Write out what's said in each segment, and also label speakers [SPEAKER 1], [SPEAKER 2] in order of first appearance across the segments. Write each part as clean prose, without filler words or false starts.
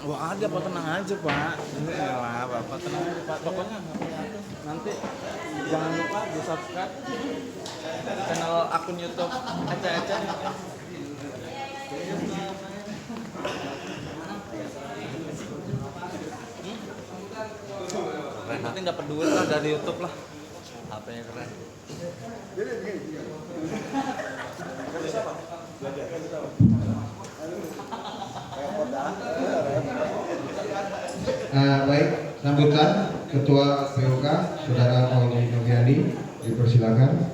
[SPEAKER 1] Wah ada Pak, tenang aja Pak. Iyalah Bapak tenang aja Pak. Pokoknya nanti jangan lupa di subscribe channel akun YouTube Ece-Ece. Nanti dapat duit lah dari YouTube lah. HP-nya keren.
[SPEAKER 2] Baik, sambutan Ketua POK Saudara Pauli Noviandi, dipersilakan.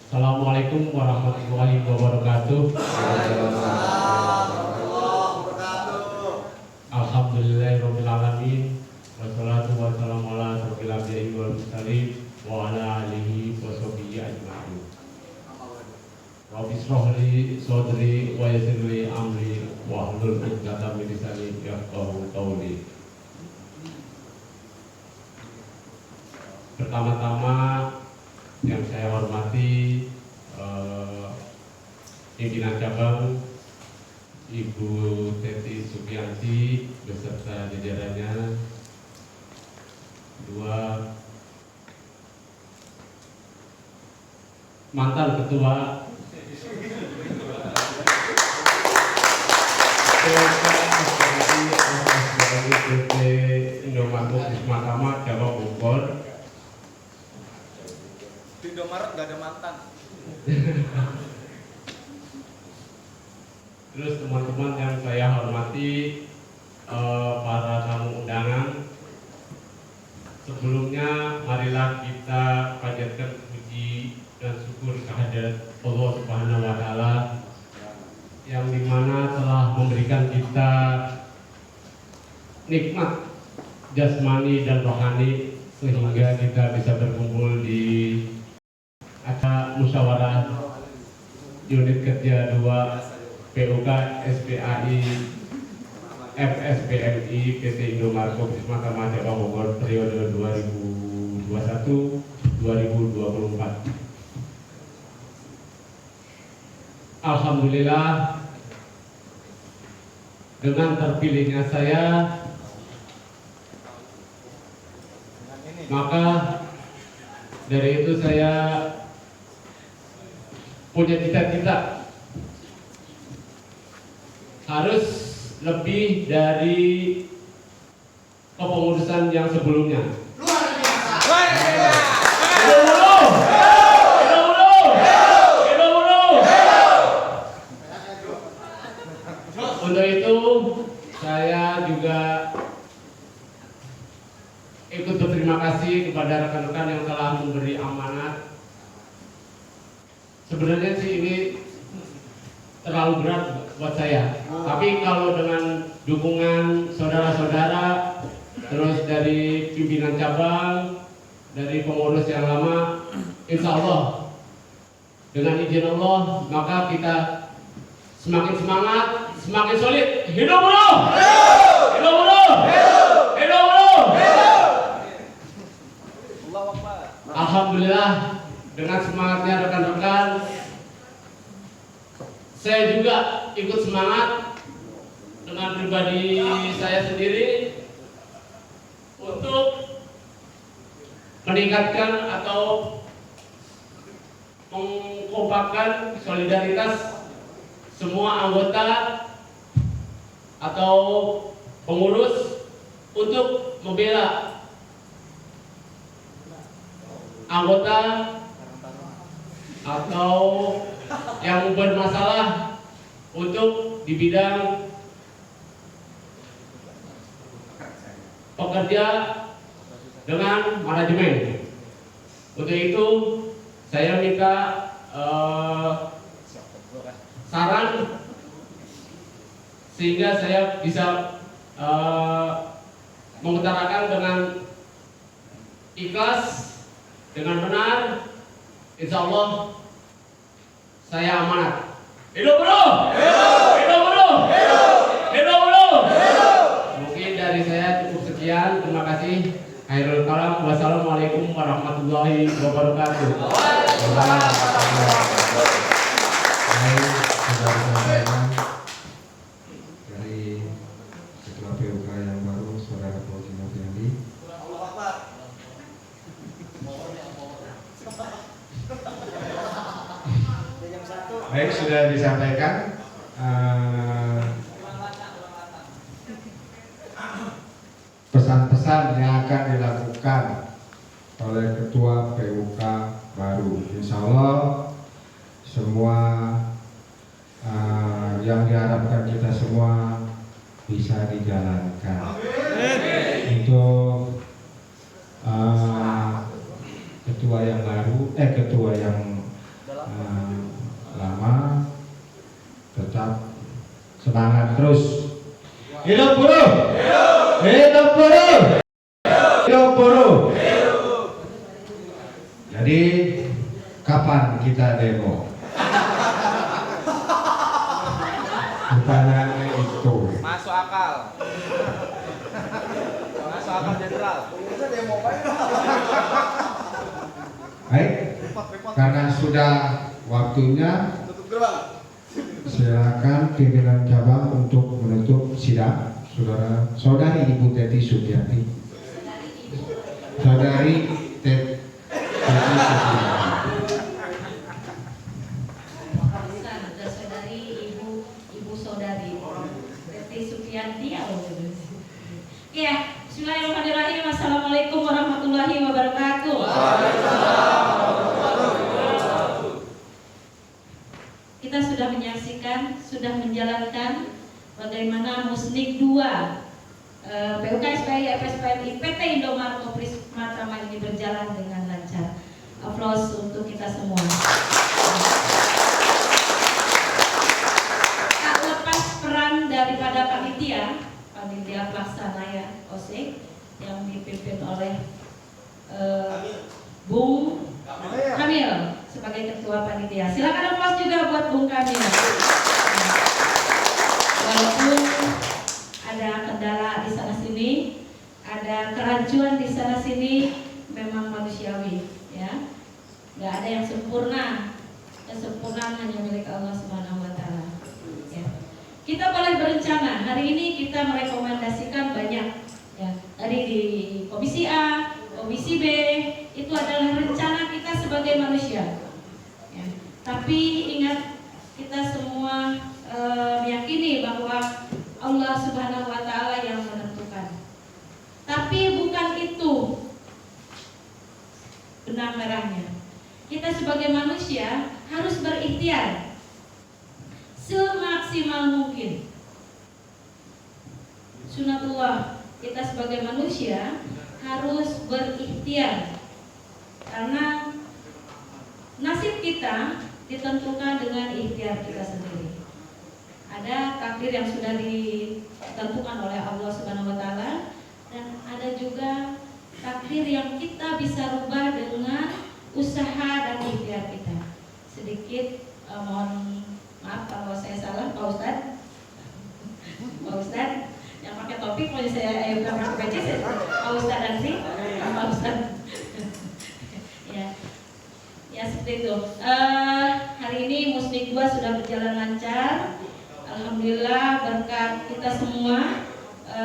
[SPEAKER 3] Assalamualaikum warahmatullahi wabarakatuh. Alhamdulillahirabbil alamin. Wassalatu wassalamu ala asyrofil anbiya'i wal mursalin wa ala alihi wa sahbihi ajma'in. Rabbi shrah li sadri wa yassir li amri wa hlul 'uqdatam min lisani yafqahu qawli. Pertama-tama yang saya hormati pimpinan cabang Ibu Teti Supianti beserta jajarannya, dua mantan ketua PT Indomaret Bismatama Cabang Bogor.
[SPEAKER 1] Di Indomaret nggak ada mantan.
[SPEAKER 3] Terus teman-teman yang saya hormati, para tamu undangan, sebelumnya marilah kita panjatkan puji dan syukur kehadirat Allah Subhanahu wa Ta'ala yang dimana telah memberikan kita nikmat jasmani dan rohani sehingga kita bisa berkumpul di acara musyawarah unit kerja 2 POK SPAI FSBMI PT Indomaret Bismatama Cabang Bogor periode 2021-2024. Alhamdulillah, dengan terpilihnya saya, maka dari itu saya punya cita-cita harus lebih dari kepengurusan yang sebelumnya.
[SPEAKER 4] Luar biasa.
[SPEAKER 3] Untuk itu saya juga ikut berterima kasih kepada rekan-rekan yang telah memberi amanat. Sebenarnya sih ini terlalu berat buat saya. Tapi kalau dengan dukungan saudara-saudara, terus dari pimpinan cabang, dari pengurus yang lama, insya Allah dengan izin Allah maka kita semakin semangat, semakin solid. Hidup bro! Hidup bro! Hidup bro! Alhamdulillah, dengan semangatnya rekan-rekan, saya juga ikut semangat dengan pribadi saya sendiri untuk meningkatkan atau mengkompakkan solidaritas semua anggota atau pengurus untuk membela anggota atau yang bermasalah untuk di bidang pekerja dengan manajemen. Untuk itu saya minta saran sehingga saya bisa mengutarakan dengan ikhlas, dengan benar, insya Allah saya amanat. Hidup bro! Hidup bro! Hidup bro! Mungkin dari dari saya cukup sekian. Terima kasih. Khairul kalam. Wassalamualaikum warahmatullahi wabarakatuh.
[SPEAKER 2] Baik, sudah disampaikan dari Ketua PUK yang baru, Saudara Fauzi Noviandi. Baik, sudah disampaikan pesan-pesan yang akan dilakukan oleh Ketua PUK baru. Insya Allah semua yang diharapkan kita semua bisa dijalankan. Untuk ketua yang baru, ketua yang lama tetap semangat terus. Hidup buruh! Hidup buruh! Hidup buruh! Jadi kapan kita demo? Pertanyaannya itu.
[SPEAKER 1] Masuk akal. Masuk akal jenderal.
[SPEAKER 2] Baik, karena sudah waktunya, silakan pimpinan cabang untuk menutup sidang. Saudari Ibu Teti Sugiarti. Saudari Teti Sugiarti.
[SPEAKER 4] Saudari Ibu Saudari Teti Sugiarti. Ya, bismillahirrahmanirrahim. Assalamualaikum warahmatullahi wabarakatuh. Kita sudah menyaksikan, sudah menjalankan bagaimana Musnik 2 PUK SPI FSPNI PT Indomaret Kopris Matraman ini berjalan dengan lancar. Aplaus untuk kita semua. Tak lepas peran daripada panitia pelaksana ya OSIK yang dipimpin oleh Bung Kamil sebagai ketua panitia. Silakan aplaus juga buat Bung Kamil. Walaupun ada kendala di sana sini, ada kerancuan di sana sini, memang manusiawi, ya. Nggak ada yang sempurna. Kesempurnaan hanya milik Allah Subhanahu Wa Taala. Ya. Kita boleh berencana. Hari ini kita merekomendasikan banyak. Ya. Tadi di Komisi A, Komisi B, itu adalah rencana kita sebagai manusia. Ya. Tapi ingat, kita semua meyakini bahwa Allah Subhanahu Wa Taala yang menentukan. Tapi bukan itu benang merahnya. Kita sebagai manusia harus berikhtiar semaksimal mungkin. Sunatullah, kita sebagai manusia harus berikhtiar karena nasib kita ditentukan dengan ikhtiar kita sendiri. Ada takdir yang sudah ditentukan oleh Allah Subhanahu Wa Taala, dan ada juga takdir yang kita bisa rubah dengan usaha dan ikhtiar kita. Sedikit mohon maaf kalau saya salah, Pak Ustadz. Pak Ustadz yang pakai topi, kalau saya bukan pakai peci, Pak Ustadz Ansi, Pak Ustadz. Ya seperti itu. Hari ini Musnik 2 sudah berjalan lancar. Alhamdulillah berkat kita semua,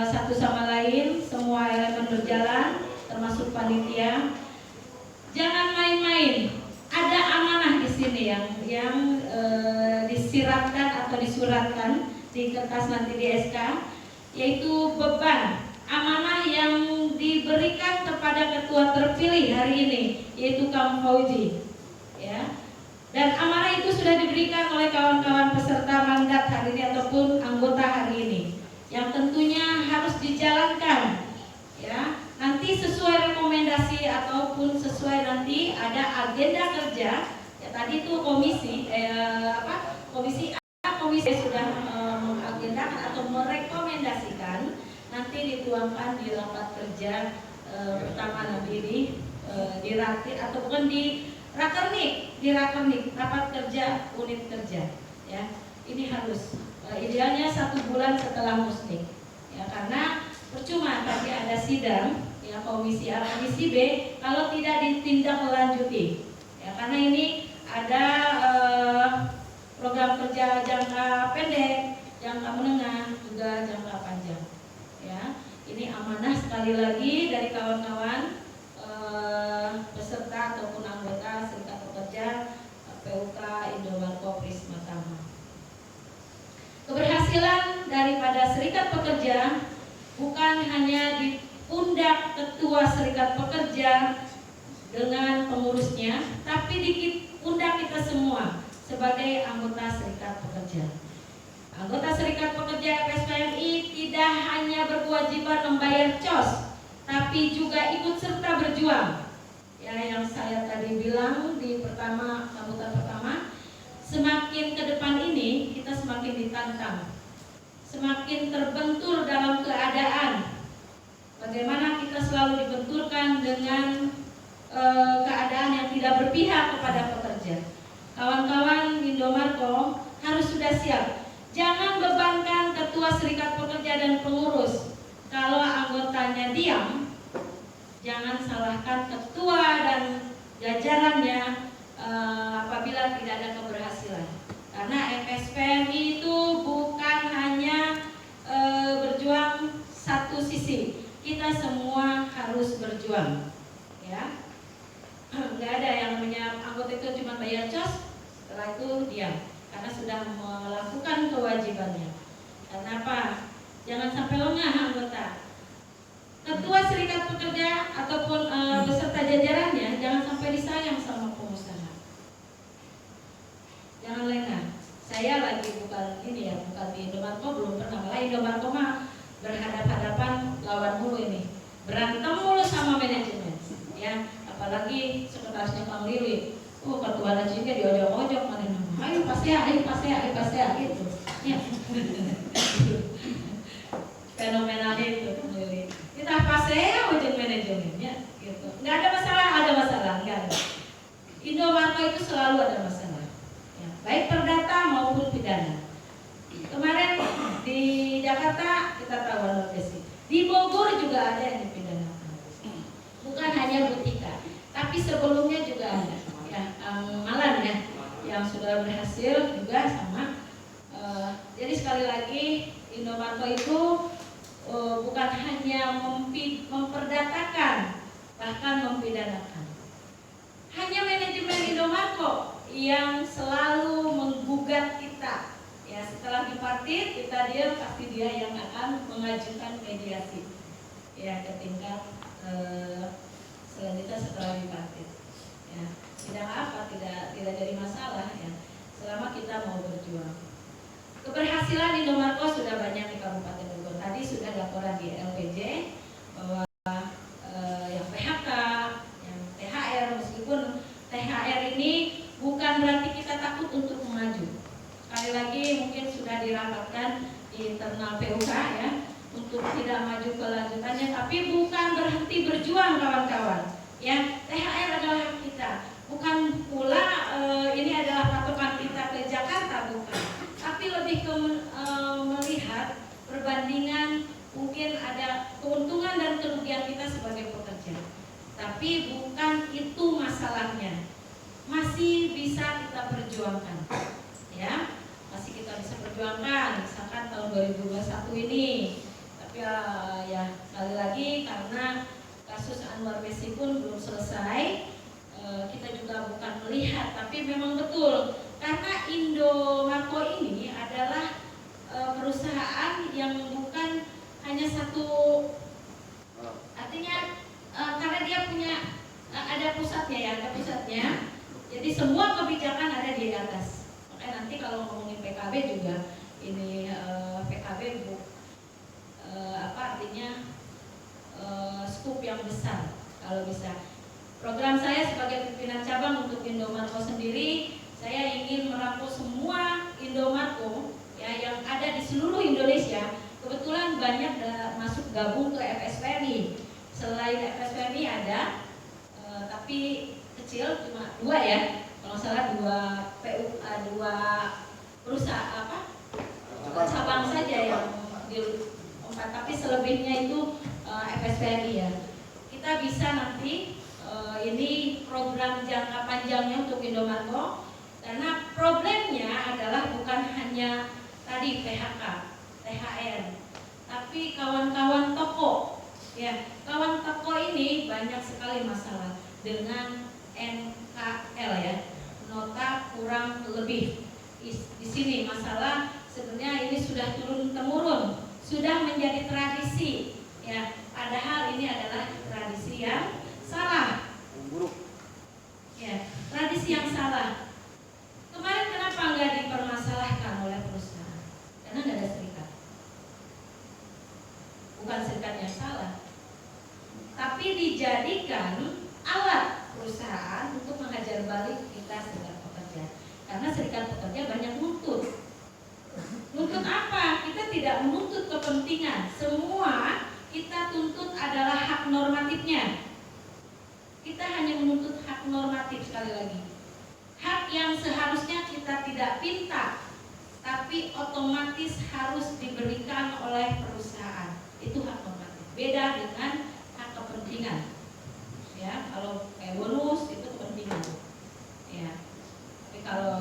[SPEAKER 4] satu sama lain, semua elemen berjalan, termasuk panitia. Jangan main-main. Ada amanah di sini yang disiratkan atau disuratkan di kertas nanti di SK, yaitu beban amanah yang diberikan kepada ketua terpilih hari ini, yaitu Kang Fauzi. Ya. Dan amanah itu sudah diberikan oleh kawan-kawan peserta mandat hari ini ataupun anggota hari ini, yang tentunya harus dijalankan. Ya. Nanti sesuai rekomendasi ataupun sesuai nanti ada agenda kerja. Ya, tadi itu komisi komisi A, komisi sudah mengagendakan atau merekomendasikan, nanti dituangkan di rapat kerja pertama nanti di raktir atau bukan di rakernik rapat kerja unit kerja. Ya, ini harus idealnya 1 bulan setelah Musnik. Ya, karena percuma tadi ada sidang ya komisi A, komisi B kalau tidak ditindaklanjuti. Ya, karena ini ada program kerja jangka pendek, jangka menengah, juga jangka panjang. Ya, ini amanah sekali lagi dari kawan-kawan peserta ataupun anggota Serikat Pekerja PUK Indomarko Prisma Tama. Keberhasilan daripada Serikat Pekerja bukan hanya di pundak ketua Serikat Pekerja dengan pengurusnya, tapi di pundak kita semua sebagai anggota Serikat Pekerja. Anggota Serikat Pekerja FSPMI tidak hanya berkewajiban membayar COS, tapi juga ikut serta berjuang. Ya, yang saya tadi bilang di sambutan pertama, semakin ke depan ini kita semakin ditantang, semakin terbentur dalam keadaan. Bagaimana kita selalu dibenturkan dengan keadaan yang tidak berpihak kepada pekerja. Kawan-kawan Indomarko harus sudah siap. Jangan bebankan ketua Serikat Pekerja dan pengurus. Kalau anggotanya diam, jangan salahkan ketua dan jajarannya apabila tidak ada keberhasilan. Karena FSPMI itu bukan hanya berjuang satu sisi. Kita semua harus berjuang. Ya. Nggak ada yang namanya anggota itu cuma bayar COS, setelah itu diam karena sudah melakukan kewajibannya. Kenapa? Jangan sampai lengah anggota. Ketua Serikat Pekerja ataupun beserta jajarannya jangan sampai disayang sama pengusaha. Jangan lengah. Saya lagi bukan ini ya, bukan di Indomarko, belum pernah. Malah Indomarko mah berhadapan-hadapan lawan mulu ini, berantem mulu sama manajemen. Ya, apalagi sekretarisnya Kang Lili. Ketua juga diojok-ojok mana nama. Ayo pas ya gitu. Ya. Fenomenal itu Kang Lili. Kita pas ya ujung manajemennya gitu. Nggak ada masalah, nggak ada. Indomarko itu selalu ada masalah. Ya, baik perdata maupun pidana. Kemarin di Jakarta kita tahu ada besi. Di Bogor juga ada yang dipidanakan. Bukan hanya Butika, tapi sebelumnya juga ada. Ya, Malan ya, yang sudah berhasil juga sama. Jadi sekali lagi Indomarko itu bukan hanya memperdatakan, bahkan mempidanakan. Hanya manajemen Indomarko yang selalu menggugat kita. Ya, setelah dipartit kita diam, pasti dia yang akan mengajukan mediasi. Ya, ke tingkat selanjutnya setelah dipartit. Ya, tidak jadi masalah ya, selama kita mau berjuang. Keberhasilan Indomarko sudah banyak di Kabupaten Bogor. Tadi sudah laporan di LPJ bahwa yang PHK, yang THR, meskipun THR ini bukan berarti kita takut untuk maju. Sekali lagi mungkin sudah dirapatkan di internal PUK ya, untuk tidak maju kelanjutannya, tapi bukan berhenti berjuang kawan-kawan. Ya, THR adalah hak kita. Bukan pula ini adalah patokan kita ke Jakarta, bukan. Tapi lebih ke melihat perbandingan, mungkin ada keuntungan dan kerugian kita sebagai pekerja. Tapi bukan itu masalahnya. Masih bisa kita perjuangkan. Ya, masih kita bisa perjuangkan. Misalkan tahun 2021 ini. Tapi ya sekali lagi karena kasus Anwar Messi pun belum selesai. Kita juga bukan melihat, tapi memang betul karena Indomarko ini adalah perusahaan yang bukan hanya satu, artinya karena dia punya ada pusatnya ya, ada pusatnya, jadi semua kebijakan ada di atas. Makanya nanti kalau ngomongin PKB juga ini PKB artinya skup yang besar kalau bisa. Program saya sebagai pimpinan cabang untuk Indomarko sendiri, saya ingin merangkul semua Indomarko ya, yang ada di seluruh Indonesia. Kebetulan banyak masuk gabung ke FSPMI. Selain FSPMI ada, tapi kecil cuma 2 ya. Kalau salah 2 perusahaan cabang saja yang 4, tapi selebihnya itu FSPNI ya. Kita bisa nanti ini program jangka panjangnya untuk Indomarko, karena problemnya adalah bukan hanya tadi PHK, THR, tapi kawan-kawan toko. Ya, kawan toko ini banyak sekali masalah dengan NKL ya, nota kurang lebih. Di sini masalah sebenarnya ini sudah turun temurun, sudah menjadi tradisi ya, padahal ini adalah tradisi yang salah. Ya, tradisi yang salah. Kemarin kenapa nggak dipermasalahkan oleh perusahaan? Karena nggak ada serikat. Bukan serikat yang salah, tapi dijadikan alat perusahaan untuk menghajar balik kita serikat pekerja. Karena serikat pekerja banyak nuntut. Nuntut apa? Kita tidak menuntut kepentingan. Semua kita tuntut adalah hak normatifnya. Kita hanya menuntut hak normatif, sekali lagi. Hak yang seharusnya kita tidak pinta, tapi otomatis harus diberikan oleh perusahaan. Itu hak normatif. Beda dengan hak kepentingan. Ya, kalau kayak bonus itu kepentingan. Ya. Tapi kalau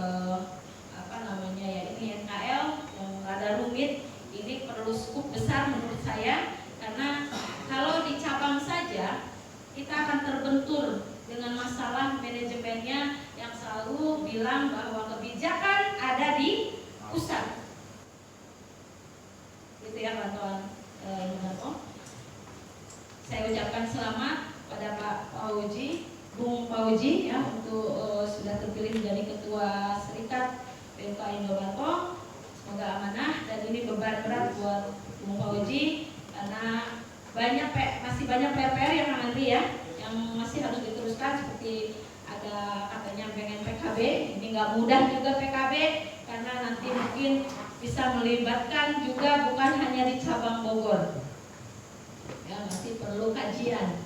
[SPEAKER 4] ini NKL yang rada rumit, ini perlu skup besar menurut saya, karena kalau di cabang saja kita akan terbentur dengan masalah manajemennya yang selalu bilang bahwa kebijakan ada di pusat. Gitu ya kawan-kawan. Saya ucapkan selamat pada Pak Pauji, Bung Pauji ya, untuk sudah terpilih menjadi ketua serikat PK Indomarko. Semoga amanah, dan ini beban berat buat Bung Pauji karena masih banyak PR yang nanti ya, yang masih harus diteruskan, seperti ada katanya pengen PKB. Ini nggak mudah juga PKB, karena nanti mungkin bisa melibatkan juga bukan hanya di cabang Bogor ya, masih perlu kajian.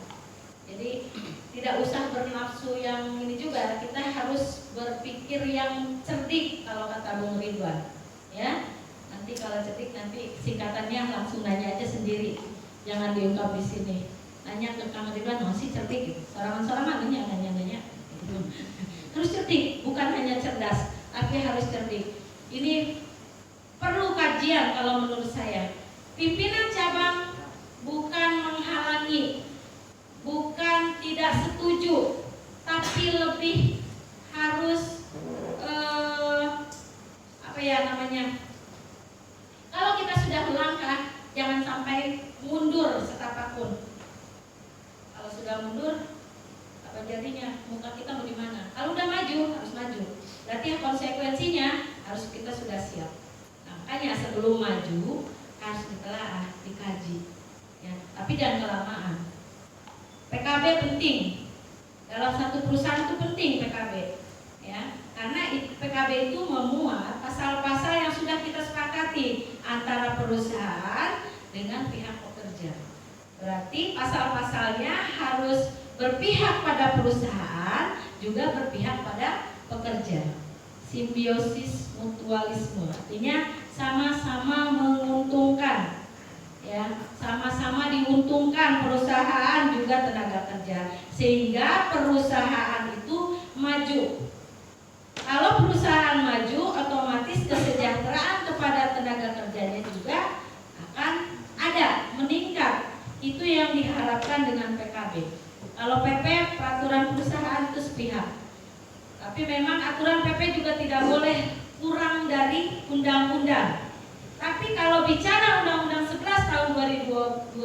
[SPEAKER 4] Jadi tidak usah bernafsu yang ini juga, kita harus berpikir yang cerdik kalau kata Bung Ridwan ya. Nanti kalau cerdik, nanti singkatannya langsung nanya aja sendiri, jangan diungkap di sini. Nanya ke Kang Ridwan, masih cerdik gitu. Sorangan-sorangan nanya. Harus cerdik, bukan hanya cerdas, tapi harus cerdik. Ini perlu kajian kalau menurut saya. Pimpinan cabang bukan menghalangi, bukan tidak setuju, tapi lebih harus kalau kita sudah melangkah, jangan sampai mundur setapapun. Kalau sudah mundur, apa jadinya? Muka kita mau di mana? Kalau udah maju, harus maju. Berarti konsekuensinya harus kita sudah siap. Nah, makanya sebelum maju harus ditelaah, dikaji. Ya, tapi jangan kelamaan. PKB penting. Dalam satu perusahaan itu penting PKB. Ya, karena PKB itu memuat pasal-pasal yang sudah kita sepakati antara perusahaan dengan pihak pekerja. Berarti pasal-pasalnya harus berpihak pada perusahaan, juga berpihak pada pekerja. Simbiosis mutualisme, artinya sama-sama menguntungkan. Ya, sama-sama diuntungkan perusahaan juga tenaga kerja, sehingga perusahaan itu maju. Kalau perusahaan maju, otomatis kesejahteraan kepada tenaga kerjanya juga akan ada, meningkat. Itu yang diharapkan dengan PKB. Kalau PP, peraturan perusahaan itu sepihak. Tapi memang aturan PP juga tidak boleh kurang dari undang-undang. Tapi kalau bicara Undang-Undang 11 tahun 2020,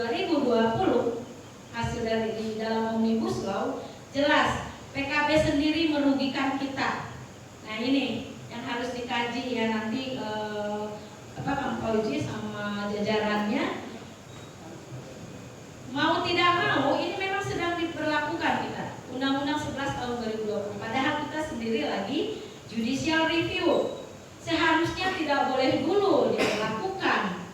[SPEAKER 4] hasil dari di dalam Omnibus Law, jelas PKB sendiri merugikan kita. Nah ini yang harus dikaji ya nanti Kang Pauji sama jajarannya. Mau tidak mau, ini memang sedang diberlakukan kita Undang-Undang 11 tahun 2020. Padahal kita sendiri lagi judicial review. Seharusnya tidak boleh dulu dilakukan.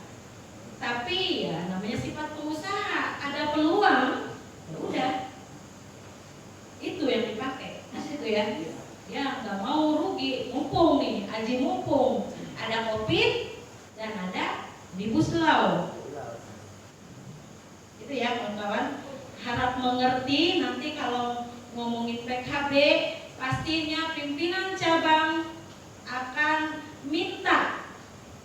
[SPEAKER 4] Tapi ya namanya sifat pengusaha, ada peluang, ya udah. Itu yang dipakai. Nah itu ya. Ya nggak mau rugi, mumpung nih, aji mumpung ada COVID dan ada Omnibus Law. kawan-kawan. Harap mengerti nanti kalau ngomongin PKB, pastinya pimpinan cabang akan minta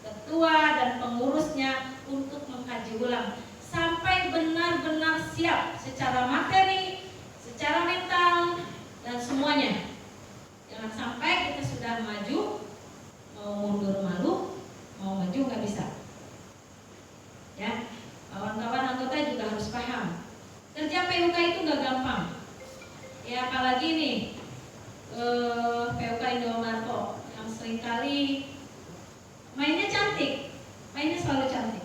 [SPEAKER 4] ketua dan pengurusnya untuk mengkaji ulang sampai benar-benar siap secara materi, secara mental, dan semuanya. Jangan sampai kita sudah maju, mau mundur malu, mau maju nggak bisa. Ya, kawan-kawan anggota juga harus paham. Kerja PUK itu nggak gampang. Ya, apalagi nih PUK Indomarko yang seringkali mainnya cantik, mainnya selalu cantik,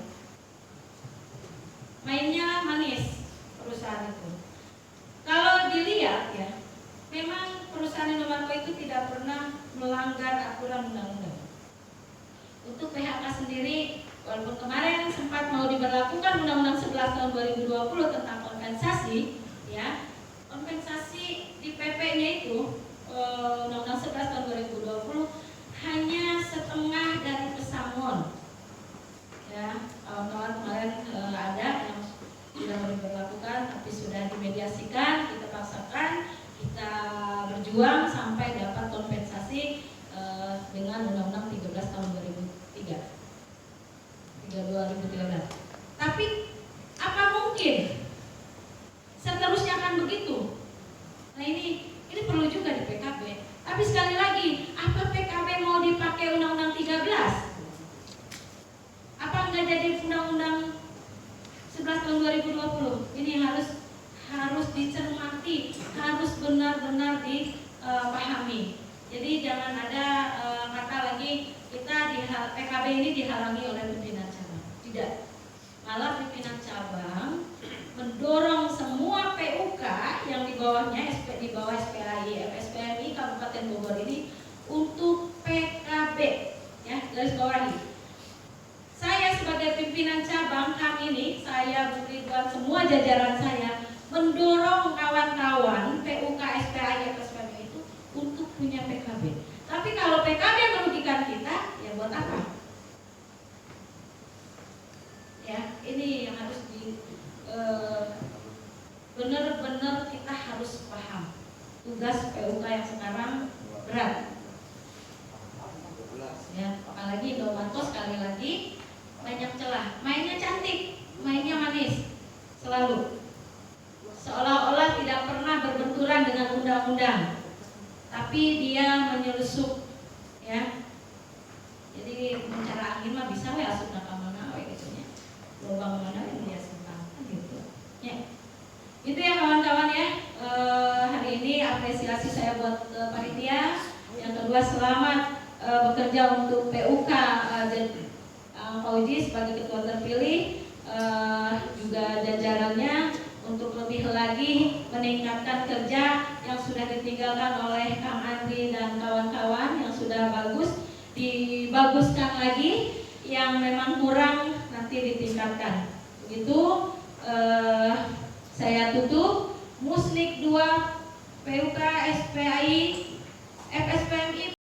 [SPEAKER 4] mainnya manis perusahaan itu. Kalau dilihat ya, memang perusahaan Indomarko itu tidak pernah melanggar aturan undang-undang. Untuk PHK sendiri, walaupun kemarin sempat mau diberlakukan Undang-Undang 11 tahun 2020 tentang kompensasi, ya, kompensasi di PP-nya itu Undang-Undang 11 tahun 2020 hanya setengah dari pesangon. Ya, kawan-kawan kemarin ada yang sudah mau diberlakukan, tapi sudah dimediasikan, kita paksakan, kita berjuang sampai dapat kompensasi dengan Undang-Undang 13 tahun 2013. Tapi apa mungkin seterusnya akan begitu? Nah ini perlu juga di PKB. Tapi sekali lagi, apa PKB mau dipakai Undang-Undang 13? Apa nggak jadi Undang-Undang 11 tahun 2020? Ini harus dicermati, harus benar-benar dipahami. Jadi jangan ada kata lagi kita PKB ini dihalangi oleh pimpinan cabang. Tidak. Malah pimpinan cabang mendorong semua PUK yang di bawahnya di bawah SPAI, FSPMI Kabupaten Bogor ini untuk PKB. Ya, garis bawahi. Saya sebagai pimpinan cabang kami ini, saya Bu Ridwan, semua jajaran saya mendorong kawan-kawan PUK, SPAI, FSPMI itu untuk punya PKB. Tapi kalau PKB merugikan kita, ya buat apa? Ya, ini yang harus benar-benar kita harus paham. Tugas PUK yang sekarang berat. Ya, apalagi Indomarko sekali lagi banyak celah. Mainnya cantik, mainnya manis, selalu. Seolah-olah tidak pernah berbenturan dengan undang-undang, tapi dia menyelusup, ya. Jadi cara angin mah bisa we asup nakamana we gitu ya. Lubang mana yang dia simpan gitu. Ya. Itu ya kawan-kawan ya. Hari ini apresiasi saya buat panitia. Yang kedua, selamat bekerja untuk PUK Fauji sebagai ketua terpilih, juga jajarannya untuk lebih lagi meningkatkan kerja yang sudah ditinggalkan oleh Kang Andri dan kawan-kawan yang sudah bagus, dibaguskan lagi, yang memang kurang nanti ditingkatkan. Begitu saya tutup. Musnik 2 PUK SPAI FSPMI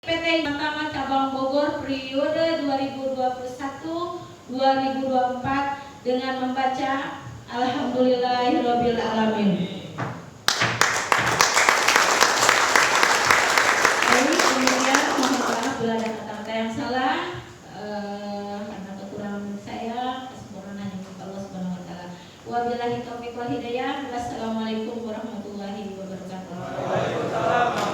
[SPEAKER 4] PT Mahkamah Cabang Bogor periode 2021-2024 dengan membaca Alhamdulillahirabbil alamin. Baik, kemudian mohon maaf bila ada kata-kata yang salah, karena kekurangan saya, kesempurnaan yang Allah Subhanahu wa taala. Wabillahi taufiq wal hidayah. Wassalamualaikum